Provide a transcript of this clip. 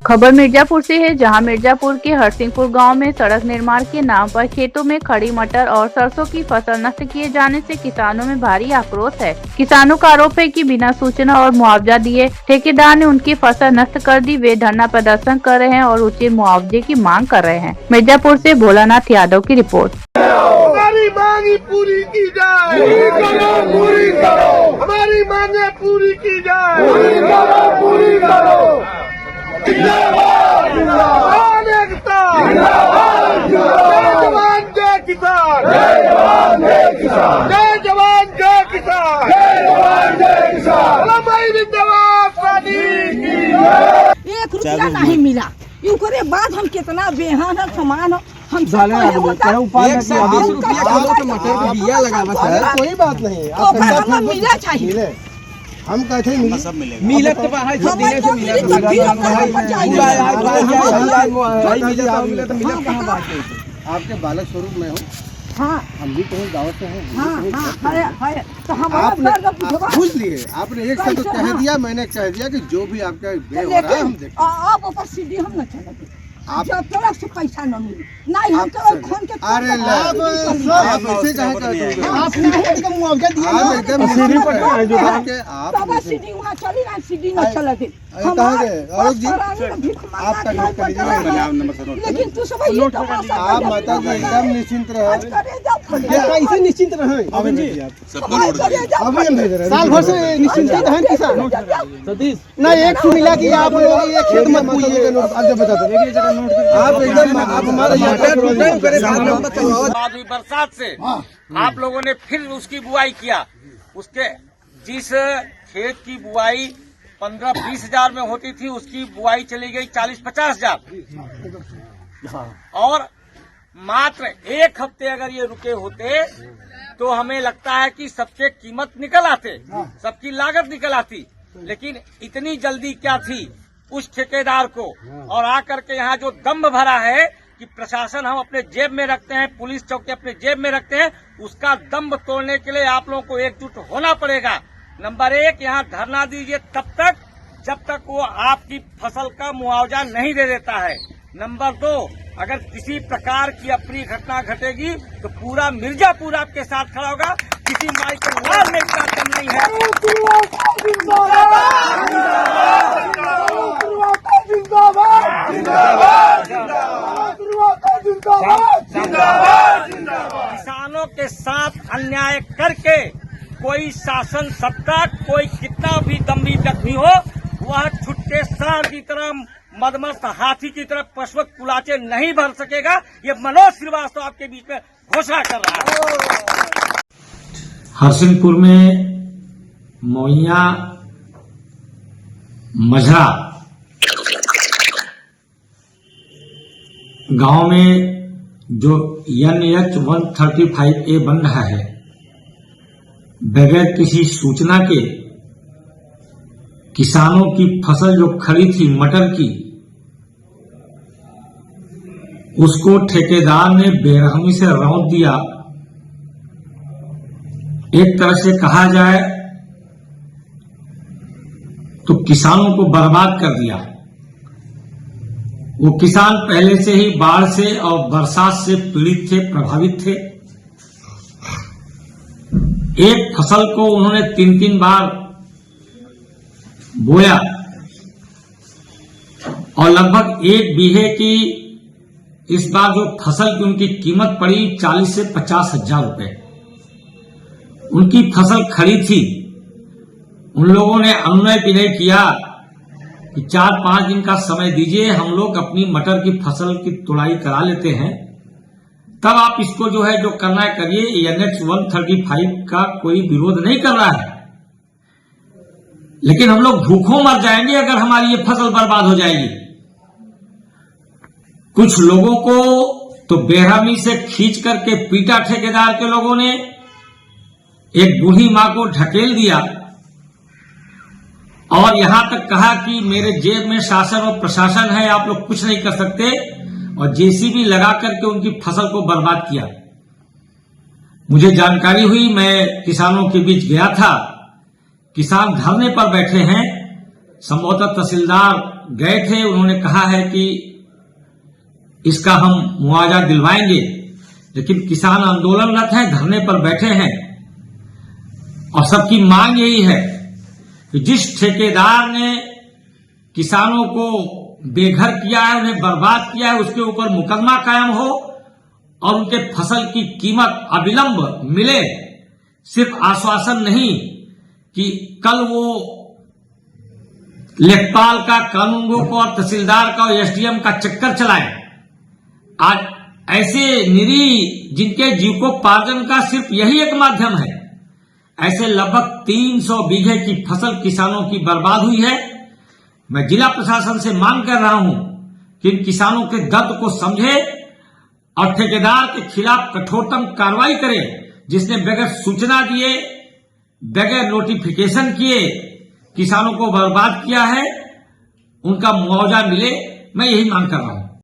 खबर मिर्जापुर से है, जहां मिर्जापुर के हरसिंहपुर गांव में सड़क निर्माण के नाम पर खेतों में खड़ी मटर और सरसों की फसल नष्ट किए जाने से किसानों में भारी आक्रोश है। किसानों का आरोप है कि बिना सूचना और मुआवजा दिए ठेकेदार ने उनकी फसल नष्ट कर दी। वे धरना प्रदर्शन कर रहे हैं और उचित मुआवजे की मांग कर रहे हैं। मिर्जापुर से भोलानाथ यादव की रिपोर्ट। हमारी मांगी पूरी की जाए, पूरी करो, हमारी मांगे पूरी की जाए, पूरी करो। जिंदाबाद जिंदाबाद एकता, जिंदाबाद जय जवान जय किसान, जय जवान जय किसान, जय जवान जय किसान, जय जवान जय किसान। बोलो भाई जिंदाबाद शादी की। 1 रुपया नहीं मिला, इनके बाद हम कितना बेहान है समान हो। हम एक 120 रुपया किलो के मटर के बिया लगावा सर, कोई बात नहीं। तो मिला चाहिए, हम कहते हैं मिलत तो बाहर से देने से मिलत कहाँ बात है। आपके बालक स्वरूप में हो। हाँ हम भी कहीं गाँव से हैं। हाँ, तो हम आपने पूछ लिए, आपने एक शब्द कह दिया, मैंने कह दिया कि जो भी आपका व्यय हो रहा है हम देखते हैं। आप ऊपर सीढ़ी हम न चलेंगे, जब तरफ से पैसा न मिले नहीं हम तो खोन के। अरे आप ऐसे कहे कहते हो, आप नहीं का मुआवजा दिया आप एकदम सीढ़ी पर हैं जो आपके आप तब सीढ़ी वहाँ चली ना, सीढ़ी न चले थे कहेंगे और जी आप तक कर दीजिए। लेकिन तू सब ये तो आप माता जी एकदम निश्चिंत रहे, कैसे निश्चिंत रहे। अभी जी आप अभी हम भेज रहे हैं, साल भर से निश्चिंत हैं किसान। सतीश ना एक सौ मिला कि आप लोग ये खेत मत पूछिएगा। आगे बता दो आप एकदम आप हमारे बाद हुई बरसात से आप लोगों ने फिर उसकी बुआई किया। उसके जिस खेत की बुआई 15-20 हजार में होती थी, उसकी बुआई चली गई 40-50 हजार। और मात्र 1 हफ्ते अगर ये रुके होते तो हमें लगता है कि सबके कीमत निकल आते, सबकी लागत निकल आती। लेकिन इतनी जल्दी क्या थी उस ठेकेदार को, और आकर के यहाँ जो दम्भ भरा है कि प्रशासन हम अपने जेब में रखते हैं, पुलिस चौकी अपने जेब में रखते हैं, उसका दम्भ तोड़ने के लिए आप लोगों को एकजुट होना पड़ेगा। नंबर 1, यहाँ धरना दीजिए तब तक जब तक वो आपकी फसल का मुआवजा नहीं दे देता है। नंबर 2, अगर किसी प्रकार की अप्रिय घटना घटेगी तो पूरा मिर्जापुर आपके साथ खड़ा होगा। किसी माई को मारने का कम नहीं है। किसानों के साथ अन्याय करके कोई शासन सत्ता, कोई कितना भी दम्भी व्यक्ति हो, वह छुट्टे सांड की तरह, मदमस्त हाथी की तरह पशुवत कुलाचे नहीं भर सकेगा। ये मनोज श्रीवास्तव आपके बीच में घोषणा कर रहा है। हरसिंहपुर में मोइया मझरा गांव में जो NH 135A बन रहा है, बगैर किसी सूचना के किसानों की फसल जो खड़ी थी मटर की, उसको ठेकेदार ने बेरहमी से रौंद दिया। एक तरह से कहा जाए तो किसानों को बर्बाद कर दिया। वो किसान पहले से ही बाढ़ से और बरसात से पीड़ित थे, प्रभावित थे। एक फसल को उन्होंने 3-3 बार बोया और लगभग 1 बीघे की इस बार जो फसल की उनकी कीमत पड़ी 40 से 50 हजार रुपए। उनकी फसल खड़ी थी, उन लोगों ने अनुनय भी नहीं किया कि 4-5 दिन का समय दीजिए, हम लोग अपनी मटर की फसल की तुड़ाई करा लेते हैं, तब आप इसको जो है जो करना है करिए। NH 135 का कोई विरोध नहीं कर रहा है, लेकिन हम लोग भूखों मर जाएंगे अगर हमारी ये फसल बर्बाद हो जाएगी। कुछ लोगों को तो बेरहमी से खींच करके पीटा ठेकेदार के लोगों ने, एक बूढ़ी मां को ढकेल दिया और यहां तक कहा कि मेरे जेब में शासन और प्रशासन है, आप लोग कुछ नहीं कर सकते, और JCB लगा करके उनकी फसल को बर्बाद किया। मुझे जानकारी हुई, मैं किसानों के बीच गया था, किसान धरने पर बैठे हैं संभवतः तहसीलदार गए थे, उन्होंने कहा है कि इसका हम मुआवजा दिलवाएंगे, लेकिन किसान आंदोलनरत हैं, धरने पर बैठे हैं और सबकी मांग यही है कि जिस ठेकेदार ने किसानों को बेघर किया है, उन्हें बर्बाद किया है, उसके ऊपर मुकदमा कायम हो और उनके फसल की कीमत अविलंब मिले। सिर्फ आश्वासन नहीं कि कल वो लेखपाल का, कानूनगो को और तहसीलदार का और एसडीएम का चक्कर चलाए। आज ऐसे निरीह जिनके जीविकोपार्जन का सिर्फ यही एक माध्यम है, ऐसे लगभग 300 बीघे की फसल किसानों की बर्बाद हुई है। मैं जिला प्रशासन से मांग कर रहा हूं कि इन किसानों के दर्द को समझे और ठेकेदार के खिलाफ कठोरतम कार्रवाई करे, जिसने बगैर सूचना दिए, बगैर नोटिफिकेशन किए किसानों को बर्बाद किया है, उनका मुआवजा मिले। मैं यही मांग कर रहा हूं।